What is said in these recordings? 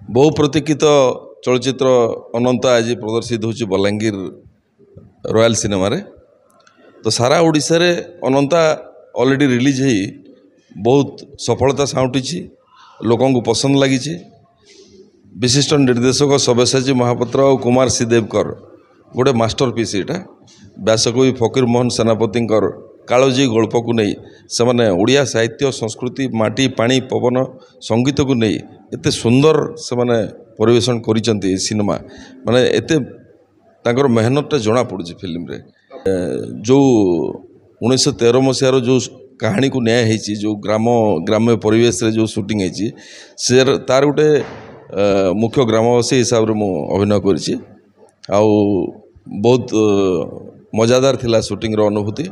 बहु प्रतीक्षित चलचित्र अनंत आज प्रदर्शित होची बलांगीर रॉयल सिनेमा रे। तो सारा ओडिशा रे अनंता ऑलरेडी रिलीज है, बहुत सफलता साउंटी, लोकों को पसंद लगी। विशिष्ट निर्देशक सब्यसाची महापात्र और कुमार सी देवकर गोटे मास्टरपीस यहाँ। व्यासकवि फकीर मोहन सेनापति कालोजी गल्प को नहीं से ओडिया साहित्य संस्कृति माटी पानी पवन संगीत को नहीं एते सुंदर से परिवेशन करिसेंती सिनेमा माने एते तांकर मेहनतटा जना पड़ुछि फिल्म रे। जो 1913 मसीहार जो कहानी को न्याय है, जो ग्राम्य परिवेश रे जो शूटिंग है से तार गोटे मुख्य ग्रामवासी हिसाब से अभिनय करिछि। बहुत मजादार थिला शूटिंग रो अनुभूति।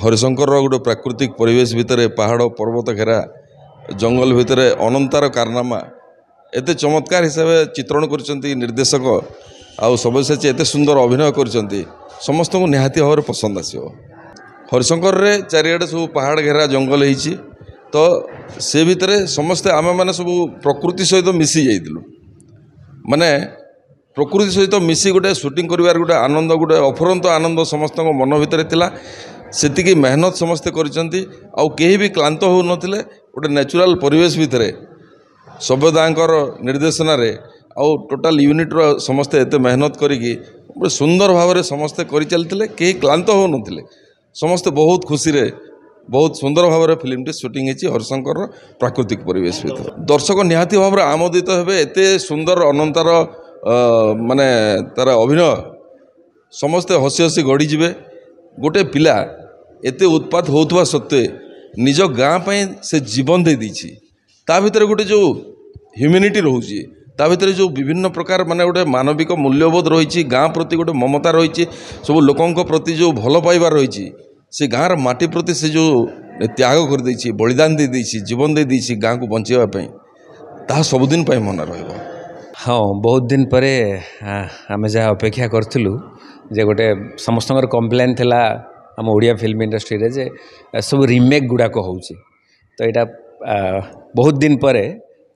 हरिशंकर गोटे प्राकृतिक परिवेश भितर पहाड़ पर्वत घेरा जंगल भितर अनंतार कारनामा एते चमत्कार हिसाब से चित्रण करछंती निर्देशक आउ सब्यसाची एते सुंदर अभिनय करछंती, समस्त को निहाती भाव पसंद आसियो। हरिशंकर रे चारिआडे सब पहाड़ घेरा जंगल होइछि, तो से भितर समस्ते आमे माने सब प्रकृति सहित मिसी जाइतिलु। माने प्रकृति सहित मिसी गोटे शूटिंग करिवार गोटे आनंद, गोटे अफुरंत आनंद समस्त मन भितर थिला। सेतिकी मेहनत समस्ते करिसेंती आउ केही भी क्लांत हो नथिले। गोटे नेचुरल परिवेश भितर सभ्यदांकर निर्देशन रे आउ टोटाल यूनिट रो समस्ते एते मेहनत करिकी सुंदर भाव में समस्ते करि चलथिले, केही क्लांत हो नथिले। समस्ते बहुत खुशी रे बहुत सुंदर भाव में फिल्म टी शूटिंग होती हरिशंकर प्राकृतिक परिवेश भितर। दर्शक निहाती भाव में आमोदित हेबे। एते सुंदर अनंतार माने तार अभिनय समस्ते हसी हसी गड़ी जिवे। गोटे पिला एते उत्पात होतवा सत्वे निज गाँ पे से जीवन दे दीची। ता भितर गोटे जो ह्यूमैनिटी रोची, ता भितर जो विभिन्न प्रकार माने गोटे मानविक मूल्यबोध रही, गाँ प्रति गोटे ममता रही, सब लोकों प्रति जो भल पाइबार रही, से गाँर माटी प्रति से जो त्याग कर देछि, बलिदान दे देछि, जीवन दे देछि गाँ को बंचाइबा पई, ता सबुदिन पई मन रहइबो। हाँ, बहुत दिन पर आम जहाँ अपेक्षा करूँ जे गोटे समस्त कम्प्लेन थिला आम ओडिया फिल्म इंडस्ट्री रे जे सब रिमेक गुड़ाक हो। तो यहाँ बहुत दिन पर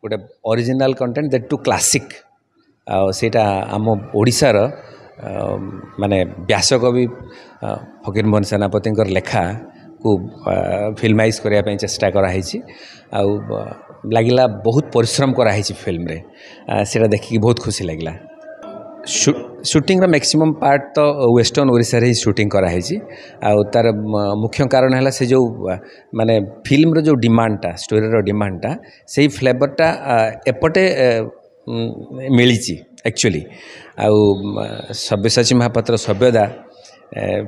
गोटे original content that too classic सेटा आम ओडिशार माने व्यासकवि फकीर मोहन सेनापति लेखा को फिल्माइज करने चेष्टा कराई। लगिला बहुत परिश्रम कराई फिल्म रे, सेटा देखिकी बहुत खुशी लगिला। शूटिंग मैक्सिमम पार्ट तो वेस्टर्न ओडिशा रे शूटिंग कराई। तार मुख्य कारण है से जो माने फिल्म रो जो डिमांडटा, स्टोरी रो डिमांडटा, से फ्लेवरटा एपटे मिली एक्चुअली। सब्यसाची महापात्र सभ्यदा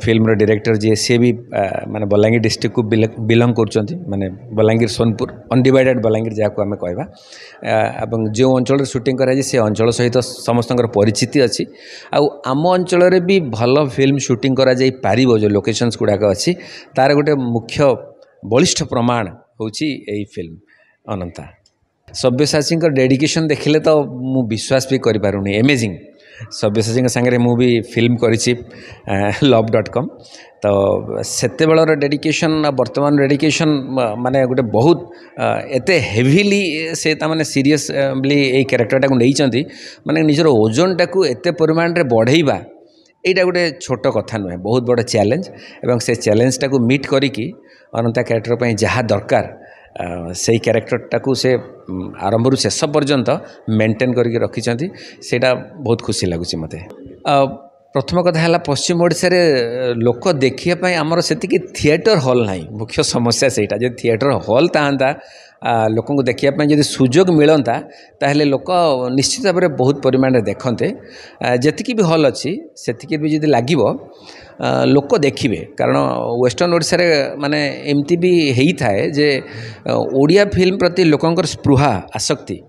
फिल्म रो डायरेक्टर जी सी भी माने बलांगीर डिस्ट्रिक्ट को बिलंग कर माने बलांगीर सोनपुर अनडिवाइडेड बलांगीर जहाँ को आम कहवा। जो अंचल शूटिंग कराई से अंचल सहित समस्त परिचिति अच्छी। आम अंचल भी भल फिल्म शूटिंग करा जाई पारिबो। जो लोकेशंस गुड़ाक अच्छी तार गोटे मुख्य बलिष्ठ प्रमाण होची एई फिल्म अनंता। सब्यसाची डेडिकेशन देखिले तो मु विश्वास भी करि पारुनी। अमेजिंग। सब्यसाची सांगे मु भी फिल्म करिछि love.com। तो सेते बेलर डेडिकेशन वर्तमान डेडिकेशन माने गोटे बहुत एते हेविली से माने सीरियसली ए कैरेक्टरटा को नहीं माने निजर ओजनटा को एते परिमाण रे बढ़ेइबा एटा गोटे छोट कथा नुहे, बहुत बड़ चैलेंज। एवं से चैलेंजटा को मीट करिकी अनंता कैरेक्टर पे जहाँ दरकार से कैरेक्टरटा को से आरंभ रु शेष पर्यंत मेंटेन करके रखिछंती, सेटा बहुत खुशी लगुच मते। प्रथम कथा है पश्चिम ओडिशा रे लोक देखिए आमर से थिएटर हॉल ना। मुख्य समस्या सेटा जे थिएटर हॉल था लोक देखिए जब सुजोग मिलता ताहले लोक निश्चित भाव में बहुत परिमाण में देखते। जी भी हॉल अच्छी से भी जब लगे लोक देखिए। कारण वेस्टर्न ओडिशा रे माने एमती भी होता है जे ओडिया फिल्म प्रति लोकंकर स्पृहा आसक्ति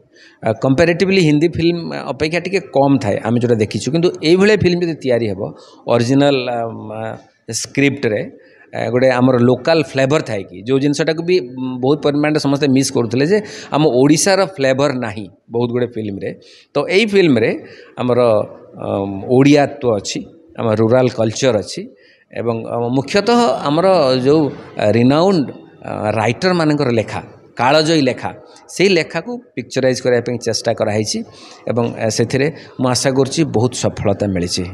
कंपेरेटिवली हिंदी फिल्म अपेक्षा टिके कम थाए आम जो देखीचु। किंतु ये फिल्म जब तैयारी हेबो ओरिजिनल स्क्रिप्ट रे गोटे आमर लोकल फ्लेवर थाए कि जो जिनसटा को भी बहुत परिमाण समस्त मिस करुले जे आम ओडिशार फ्लेवर नाही बहुत गुड़े फिल्म रे। तो यही फिल्म रे आमर ओडियात्व अच्छी, आम रूराल कल्चर अच्छी। एवं मुख्यतः आमर जो रिनाउंड राइटर मानकर लेखा कालजयी लेखा से लेखा को पिक्चराइज करने चेष्टा कराई से आशा करुँच बहुत सफलता मिली।